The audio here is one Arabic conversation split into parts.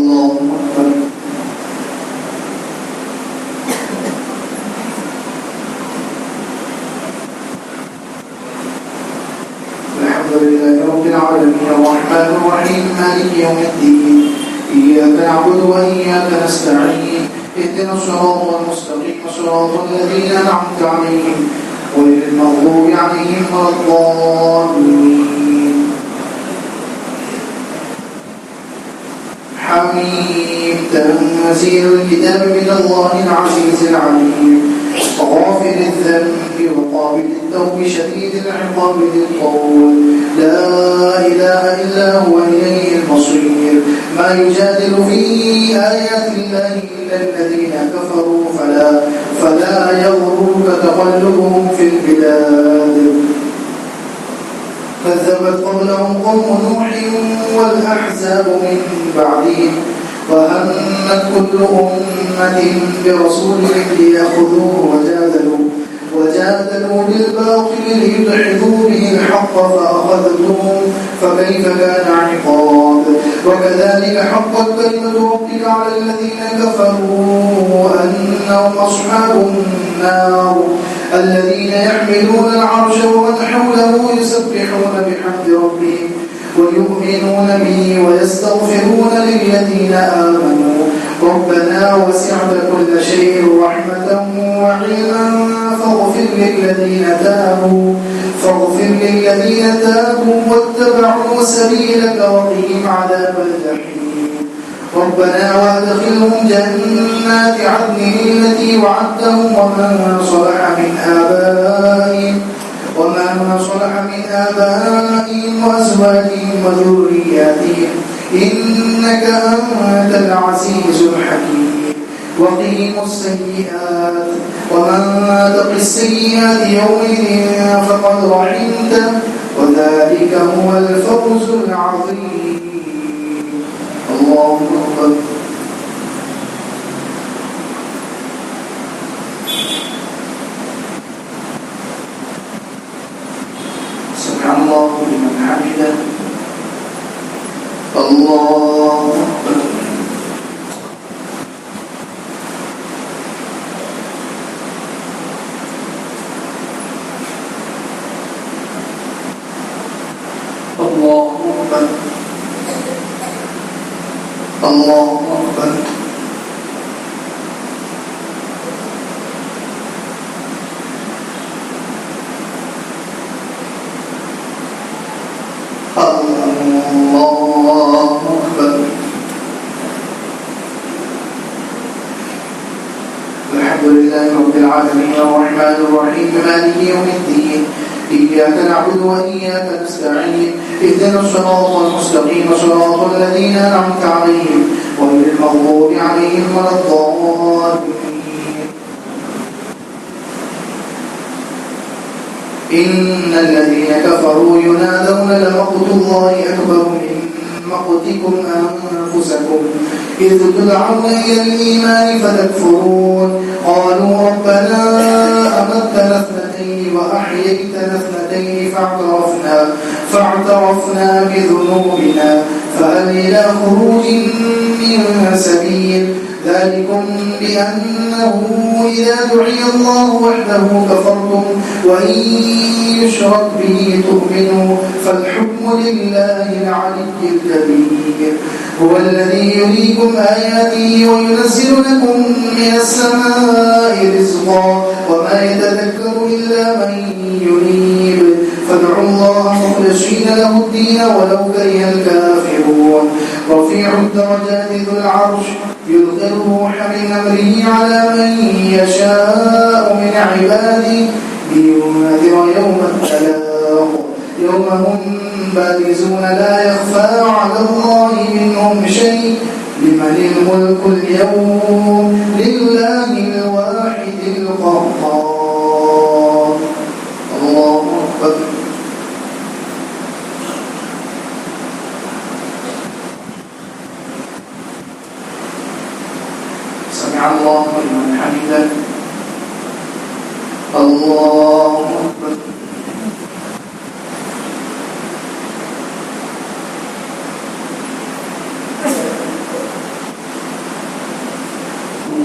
الله أكبر. الحمد لله رب العالمين الرحمن الرحيم مالك يوم الدين إياك نعبد وإياك نستعين اهدنا الصراط المستقيم صراط الذين أنعمت عليهم غير المغضوب عليهم ولا الضالين. حميم تنزيل الكتاب من الله العزيز العليم غافر الذنب وقابل التوب شديد العقاب ذي الطول لا إله إلا هو إليه المصير. ما يجادل في آيات الله إلا الذين كفروا فلا يغرك تقلبهم في البلاد. كذبت قبلهم قوم نوح والأحزاب من بعدهم وهمت كل أمة برسولهم ليأخذوه وجادلوا بالباطل ليدحضوا به الحق فأخذتهم فكيف كان عقاب. وكذلك حقت كلمة ربك على الذين كفروا أنهم أصحاب النار الذين يحملون العرش ومن حوله يسبحون بحمد ربهم ويؤمنون به ويستغفرون للذين آمنوا ربنا وسعت كل شيء رحمة وعلما فاغفر للذين تابوا واتبعوا سبيلك وقهم عذاب الجحيم. ربنا وادخلهم جنات عدن التي وعدتهم ومن صلح من آبائهم وأزواجهم وذرياتهم إنك أنت العزيز الحكيم. وقهم السيئات ومن تق السيئات يومئذ فقد رحمته وذلك هو الفوز العظيم. الله أكبر. سمع الله لمن حمده. الله أكبر. الله أكبر. الله أكبر. الله أكبر. الحمد لله رب العالمين الرحمن الرحيم مالك يوم الدين إياك نعبد وإياك نستعين اهدنا الصراط المستقيم صراط الذين أنعمت عليهم غير المغضوب عليهم ولا الضالين. إن الذين كفروا ينادون لمقت الله أكبر من مقتكم أنفسكم إذ تدعون إلى الإيمان فتكفرون قالوا ربنا أمتنا اثنتين وأحييتنا اثنتين فاعترفنا بذنوبنا فهل إلى خروج من سبيل ذلكم بأنه إذا دعي الله وحده كفرتم وإن يشرك به تؤمنوا فالحكم لله العلي الكبير. هو الذي يريكم آياته وينزل لكم من السماء رزقا وما يتذكر إلا من ينيب فادعوا الله مخلصين له الدين ولو كره الكافرون. رفيع الدرجات ذو العرش يلقي الروح من أمره على من يشاء من عباده لينذر يوم التلاق يوم هم بارزون لا يخفى على الله منهم شيء لمن الملك اليوم لله الواحد القهار. الله أكبر. سمع الله لمن حمده. الله أكبر.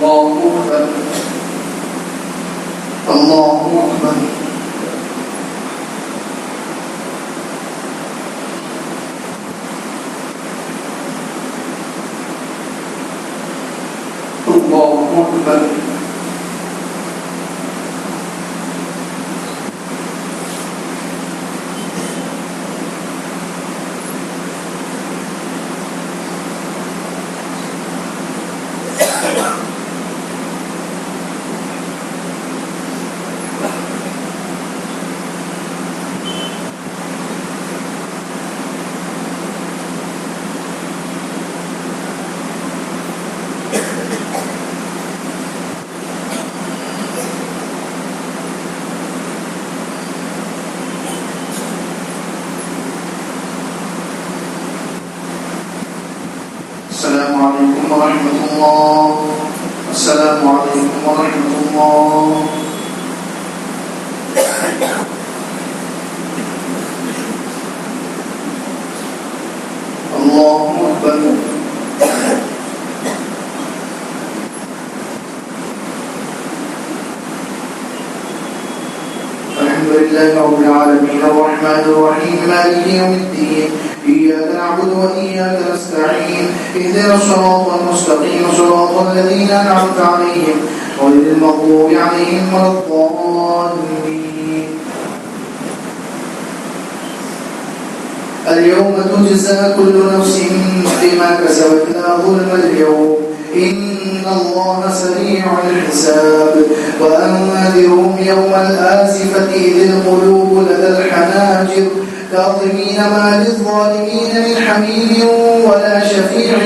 الله أكبر الله أكبر الله أكبر السلام عليكم ورحمة الله السلام عليكم ورحمة الله الله أكبر الحمد لله رب العالمين الرحمن الرحيم مالك يوم الدين إياك نعبد وإياك نستعين اهدنا الصراط المستقيم صراط الذين أنعمت عليهم غير المغضوب عليهم ولا الضالين اليوم تجزى كل نفس بما كسبت لا ظلم اليوم إن الله سريع الحساب وأنذرهم يوم الآزفة إذ القلوب لدى الحناجر كاظمين ما للظالمين من حميم ولا شفيع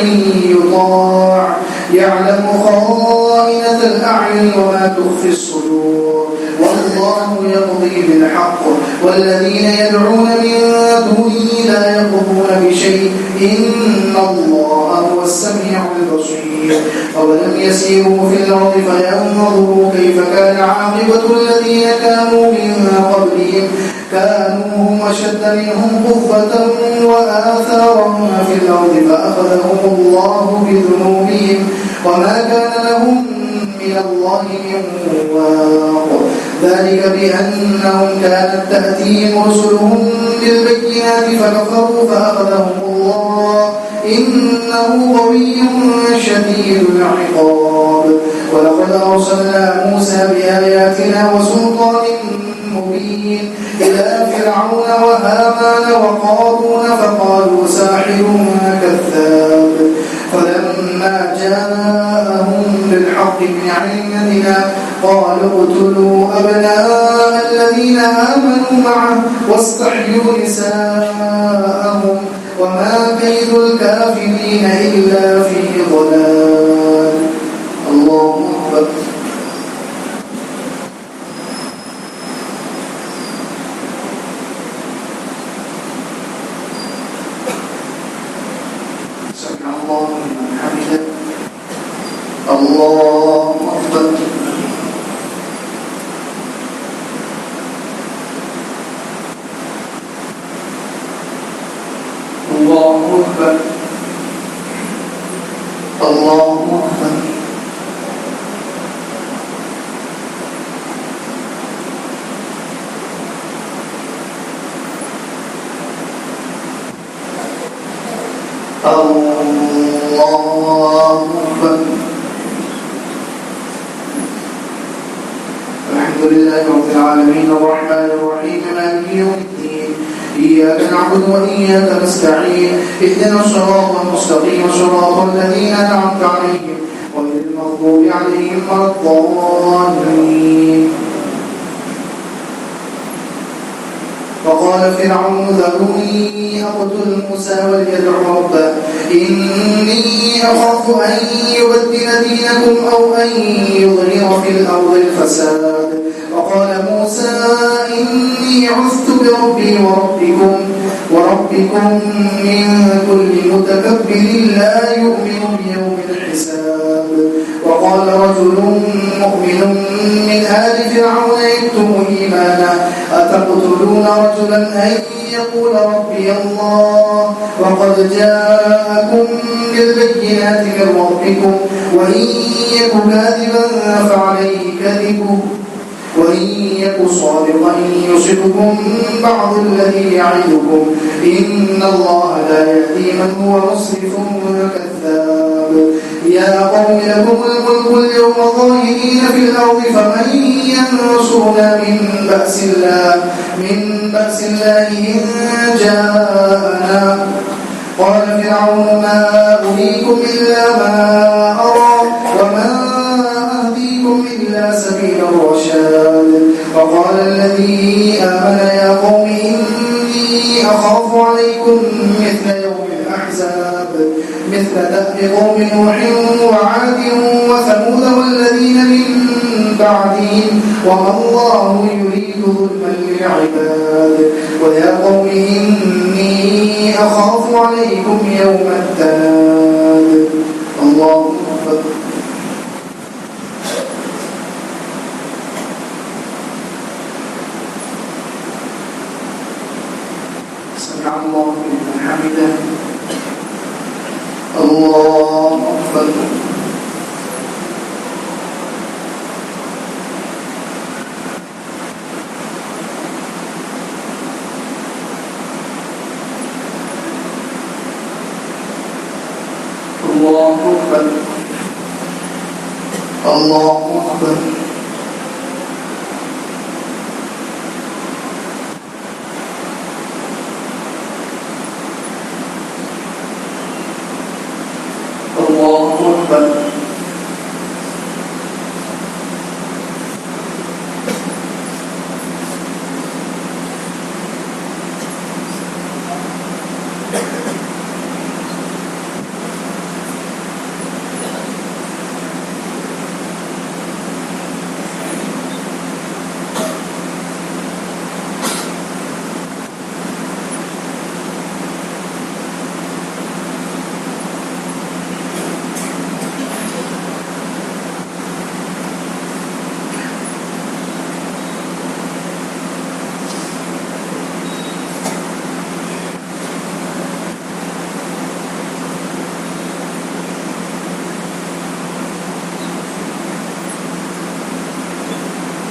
يطاع يعلم خائنة الأعين وما تخفي الصدور والله يقضي بالحق والذين يدعون من دونه لا يقضون بشيء إن الله هو السميع البصير أولم يسيروا في الأرض فينظروا كيف كان عاقبة الذين كانوا من قبلهم كانوا هم أشد منهم قوة وآثارا في الأرض فأخذهم الله بذنوبهم وما كان لهم من الله من واق ذلك بأنهم كانت تأتيهم رسلهم بالبينات فكفروا فأخذهم الله إنه قوي شديد العقاب ولقد أرسلنا موسى بآياتنا وسلطان مبين إلى فرعون وهامان وقارون فقالوا ساحر كذاب فلما جاءهم بالحق من عندنا قالوا اقتلوا أبناء الذين آمنوا معه واستحيوا نساءهم وما كيد الكافرين إلا في ضلال الله أكبر سمع الله لمن حمده الله أكبر الله أكبر الله أكبر الله أكبر الحمد لله رب العالمين الرحمن الرحيم مالك يوم الدين إياك نعبد وإياك نستعين اهدنا الصراط المستقيم صراط الذين أنعمت عليهم غير المغضوب عليهم ولا الضالين وقال فرعون ذروني أقتل موسى وليدع ربه إني أخاف أن يبدل دينكم أو أن يظهر في الأرض الفساد وقال موسى إني عذت بربي وربكم من كل متكبر لا يؤمن بيوم الحساب وقال رجل مؤمن من آل فرعون يكتم إيمانه أتقتلون رجلا أن يقول ربي الله وقد جاءكم بالبينات من ربكم وإن يك كاذبا فعليه كذبه وإن يك صادقا يصبكم بعض الذي يعدكم إن الله لا يهدي من هو مسرف كذاب يا قوم لكم الملك اليوم ظاهرين في الأرض فمن ينصرنا من بأس الله إن جاءنا قال فرعون ما أريكم إلا ما أرى وما أهديكم إلا سبيل الرشاد وقال الذي آمن يا قوم إني أخاف عليكم مثل يوم الأحزاب مثل دأب قوم نوح وعاد وثمود والذين من بعدهم وما الله يريد ظلما للعباد ويا قوم إني أخاف عليكم يوم التناد الله أكبر سمع الله لمن حمده الله أكبر الله أكبر الله أكبر الله أكبر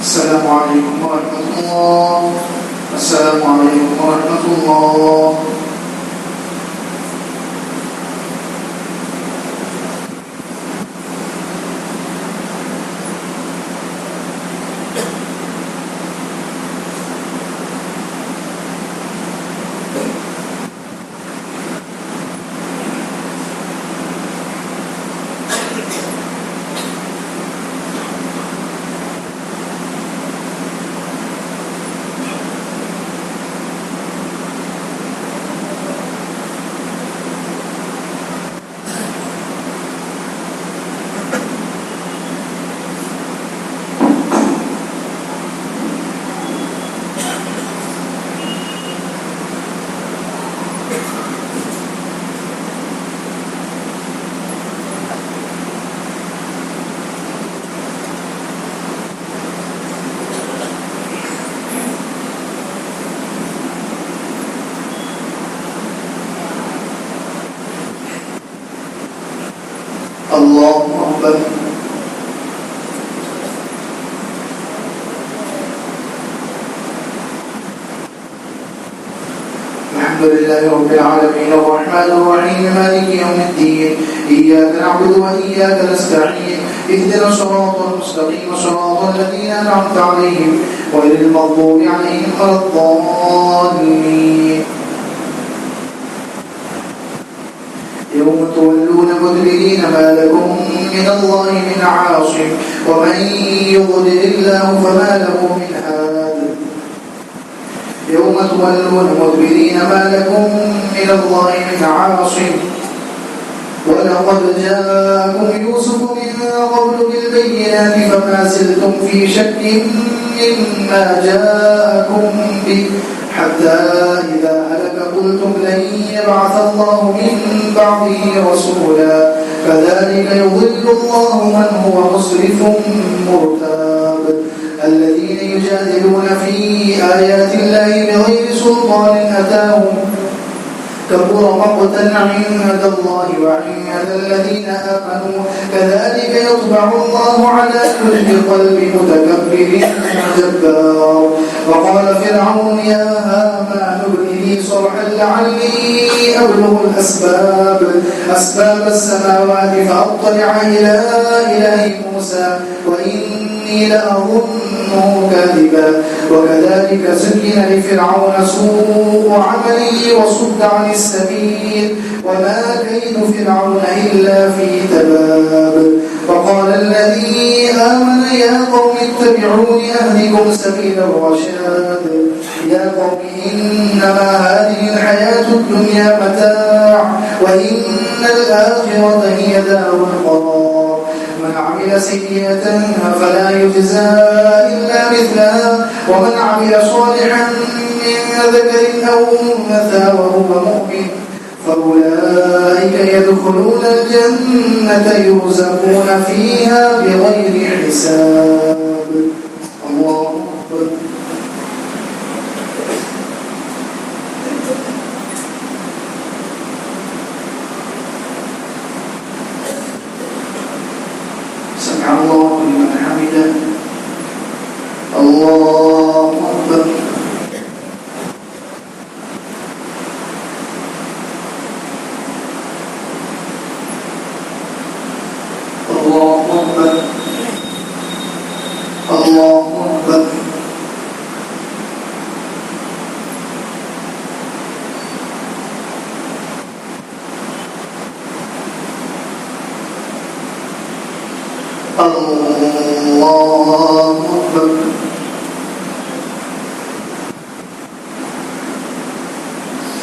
السلام عليكم ورحمة الله السلام عليكم ورحمة الله الله أكبر الحمد لله رب العالمين الرحمن الرحيم مالك يوم الدين إياك نعبد وإياك نستعين اهدنا الصراط المستقيم صراط الذين أنعمت عليهم غير المغضوب عليهم ولا الضالين يوم تولون مدبرين ما لكم من الله من عاصم ومن يضلل الله فما له من هاد يوم تولون مدبرين ما لكم من الله من عاصم ولقد جاءكم يوسف من قبل بالبينات فما زلتم في شك مما جاءكم به حتى إذا هلك قلتم لن يبعث الله من بعده رسولا كذلك يضل الله من هو مسرف مرتاب الذين يجادلون في آيات الله بغير سلطان أتاهم كبر مقتا عند الله وعند الذين آمنوا كذلك يطبع الله على كل قلب متكبر جبار. وقال فرعون يا هامان ابن لي صرحا لعلي أبلغ أسباب السماوات فأطلع إلى إله موسى وإني لأظنه كاذبا. وكذلك زين لفرعون سوء عمله وصد عن السبيل وما كيد فرعون إلا في تباب. وقال الذي آمن يا قوم اتبعون أهلكم سبيل الرشاد. يا قوم إنما هذه الحياة الدنيا متاع وإن الآخرة هي دار القرار. من عمل سيئة فلا يجزى إلا مثلها ومن عمل صالحا من ذكر أو أنثى وهو مؤمن فأولئك يدخلون الجنة يرزقون فيها بغير حساب. الله أكبر. سمع الله لمن حمده. الله أكبر. الله أكبر. الله أكبر. الله أكبر.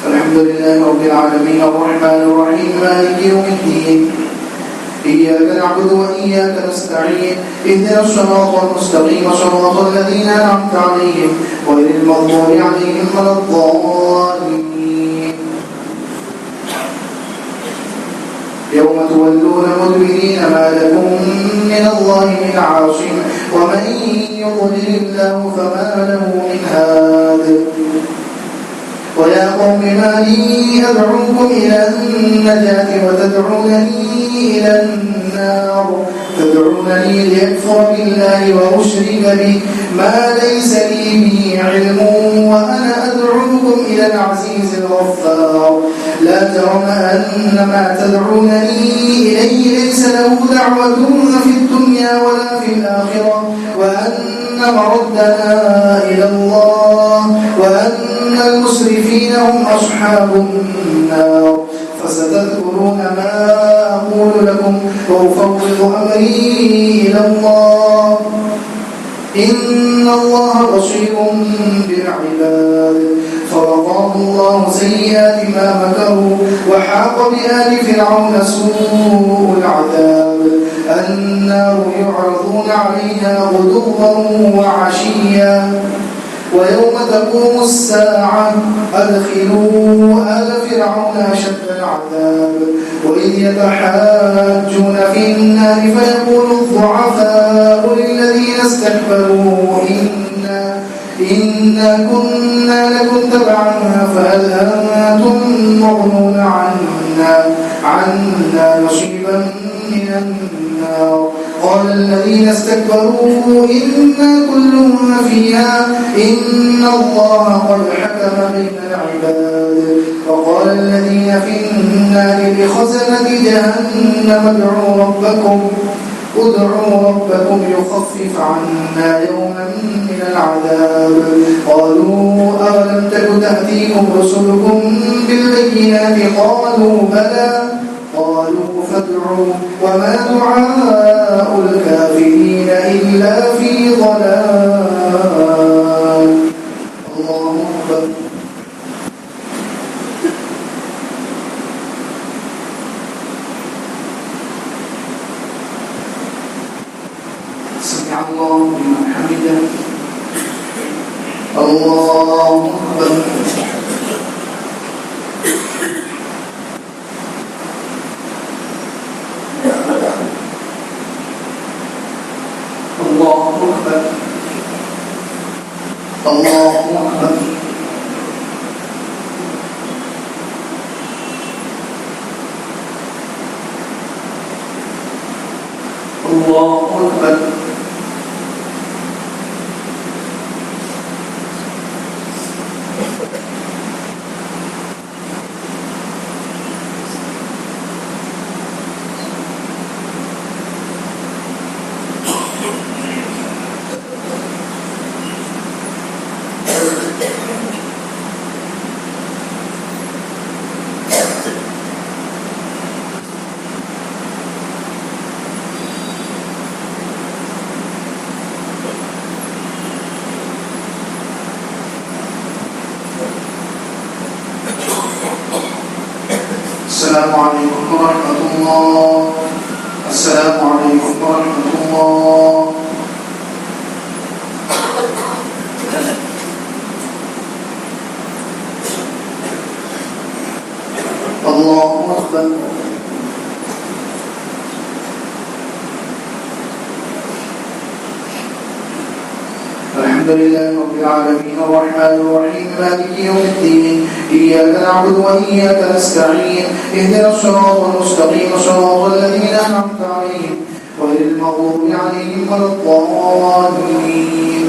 الحمد لله رب العالمين الرحمن الرحيم مالك يوم الدين إياك نعبد وإياك نستعين اهدنا الصراط المستقيم صراط الذين أنعمت عليهم غير المغضوب عليهم ولا الضالين. يوم تولون مدبرين ما لكم من الله من عاصم ومن يضلل الله فما له من هاد. ويا قوم ما لي أدعوكم إلى النجاة وتدعونني إلى النار. تدعونني لأكفر بالله وأشرك به ما ليس لي به علم وأنا أدعوكم إلى العزيز الغفار. لا جرم أن ما تدعونني إليه ليس له دعوة في الدنيا ولا في الآخرة وأن مردنا إلى الله وأن المسرفين هم أصحاب النار. فستذكرون ما أقول لكم وأفوض أمري إلى الله إن الله بصير بالعباد. فوقاه الله سيئات ما مكروا وحاق بآل فرعون سوء العذاب. النار يعرضون عليها غدوا وعشيا ويوم تقوم الساعة أدخلوا آل فرعون أشد العذاب. وإذ يتحاجون في النار فيقول الضعفاء للذين استكبروا إنا كنا لكم تبعا فهل أنتم مغنون عنا نصيبا من النار. قال الذين استكبروا إنا كل فيها إن الله قد حكم بين العباد. وقال الذين في النار لخزنة جهنم ادعوا ربكم يخفف عنا يوما من العذاب. قالوا أولم تك تأتيكم رسلكم بالبينات قالوا بلى قالوا فادعوا وما دعاء الكافرين إلا في ضلال. الله أكبر. سمع الله لمن حمده. الله أكبر. الله أكبر. الله أكبر. الله أكبر. السلام عليكم ورحمة الله. السلام عليكم ورحمة الله. الله أكبر. الحمد لله رب العالمين الرحمن الرحيم مالك يوم الدين إياك نعبد وإياك نستعين اهدنا الصراط المستقيم صراط الذين أنعمت عليهم غير المغضوب عليهم ولا الضالين.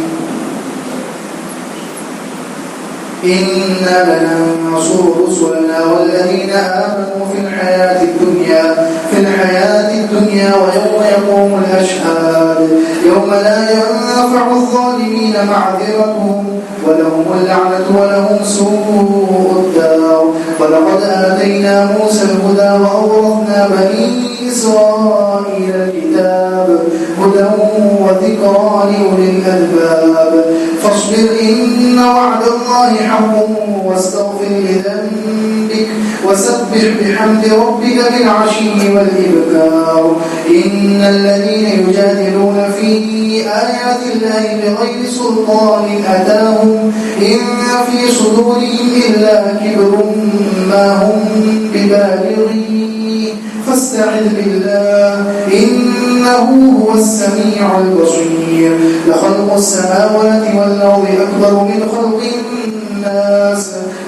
إنا لننصر رسلنا والذين آمنوا في الحياة الدنيا ويوم يقوم الأشهاد يوم لا ينفع الظالمين معذرتهم ولهم اللعنة ولهم سوء الدار. ولقد آتينا موسى الهدى وأورثنا بني إسرائيل الكتاب هدى وذكرى لأولي الألباب. فاصبر إن وعد الله حق واستغفر لذنبك وسبح بحمد ربك بالعشي والإبكار. إن الذين يجادلون في آيات الله بغير سلطان أتاهم إن في صدورهم إلا كبر ما هم ببالغين فاستعذ بالله إنه هو السميع البصير. لخلق السماوات والأرض أكبر من خلق الناس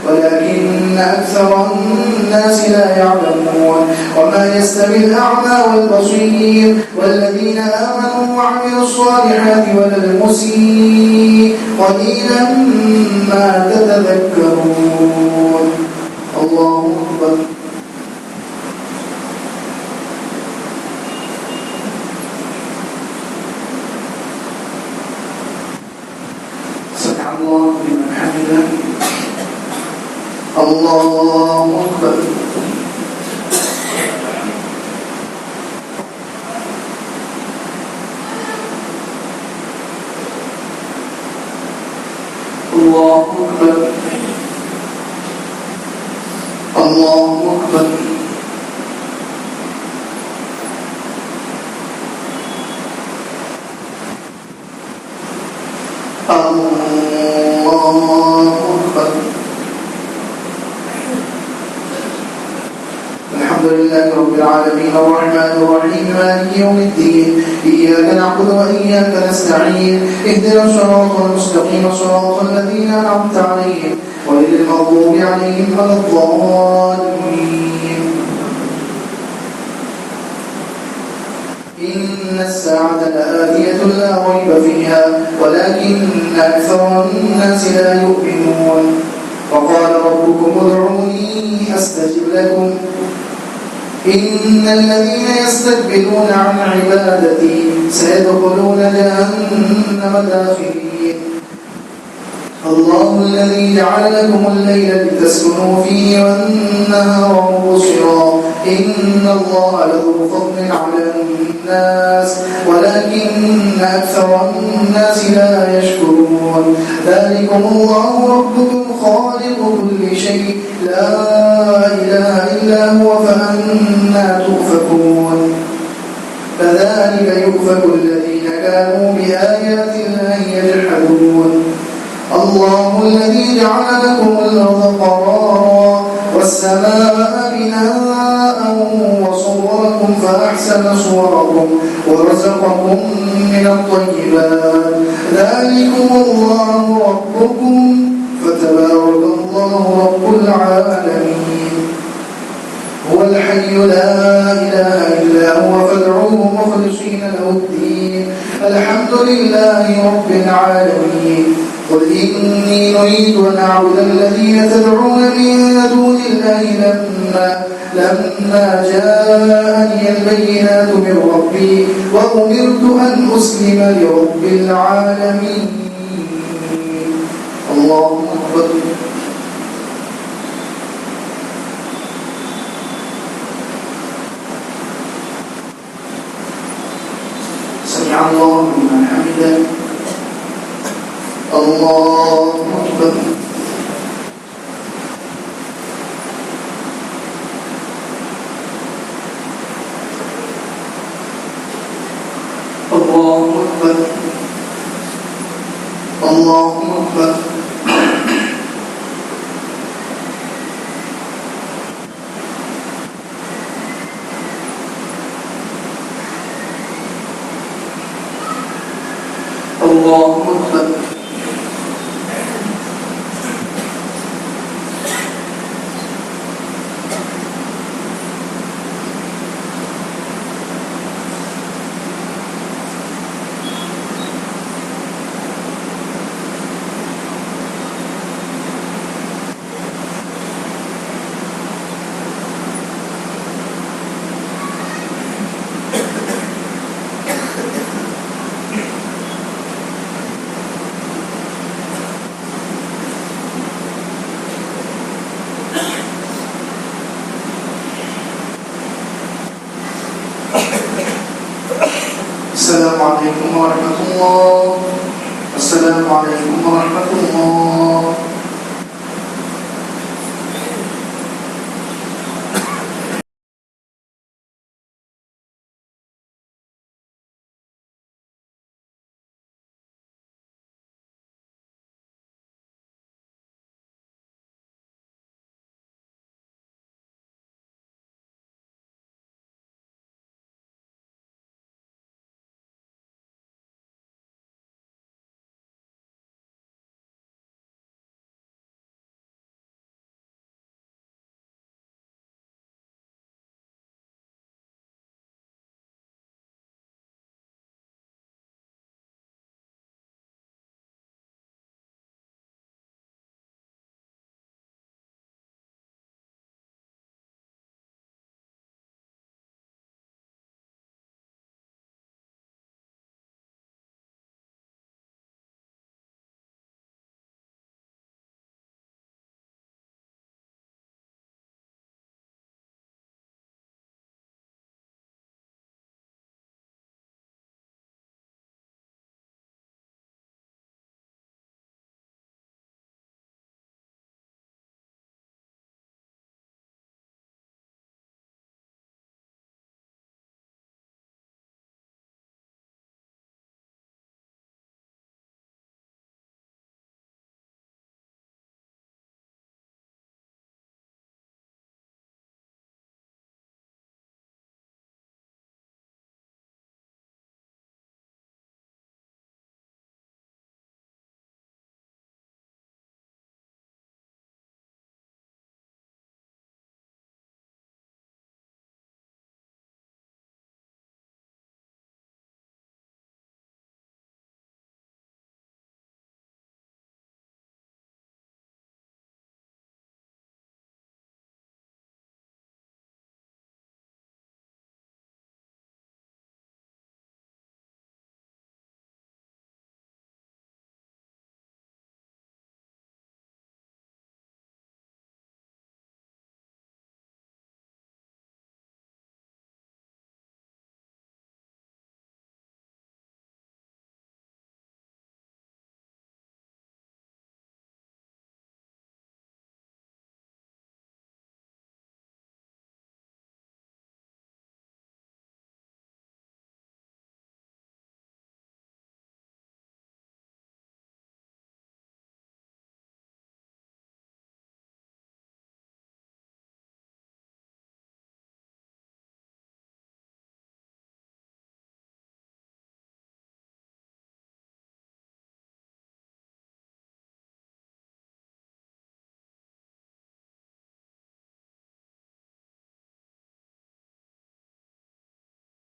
ولكن أكثر الناس لا يعلمون. وما يستوي الأعمى والبصير والذين آمنوا وعملوا الصالحات ولا المسيء قليلا ما تتذكرون. الله أكبر. سمع الله لمن حمده. الله أكبر. الله أكبر. الله أكبر. الله أكبر. الحمد لله رب العالمين الرحمن الرحيم مالك يوم الدين إياك نعبد وإياك نستعين اهدنا الصراط المستقيم صراط الذين أنعمت عليهم غير المغضوب عليهم ولا الضالين. إن الساعة لآتية لا ريب فيها ولكن أكثر الناس لا يؤمنون. وقال ربكم ادعوني أستجب لكم إن الذين يستكبرون عن عبادتي سيدخلون جهنم داخرين. الله الذي جعل لكم الليل لتسكنوا فيه والنهار مبصرا إن الله لذو فضل على الناس ولكن أكثر الناس لا يشكرون. ذلكم الله ربكم خالق كل شيء لا إله إلا هو فأنا تؤفكون. كذلك يؤفك الذين كانوا بآيات الله يجحدون. الله الذي جعل لكم الأرض قرارا والسماء بناء وصوركم فأحسن صوركم ورزقكم من الطيبات. ذلكم الله ربكم فتبارك الله رب العالمين. هو الحي لا إله إلا هو فادعوه مخلصين له الدين الحمد لله رب العالمين قل إني نريد أن أعبد الذين تدعون من دون الله لما جاءني البينات من ربي وأمرت أن أسلم لرب العالمين الله أكبر سمع الله لمن حمده الله أكبر الله أكبر الله أكبر الله أكبر السلام عليكم ورحمة الله. السلام عليكم ورحمة الله.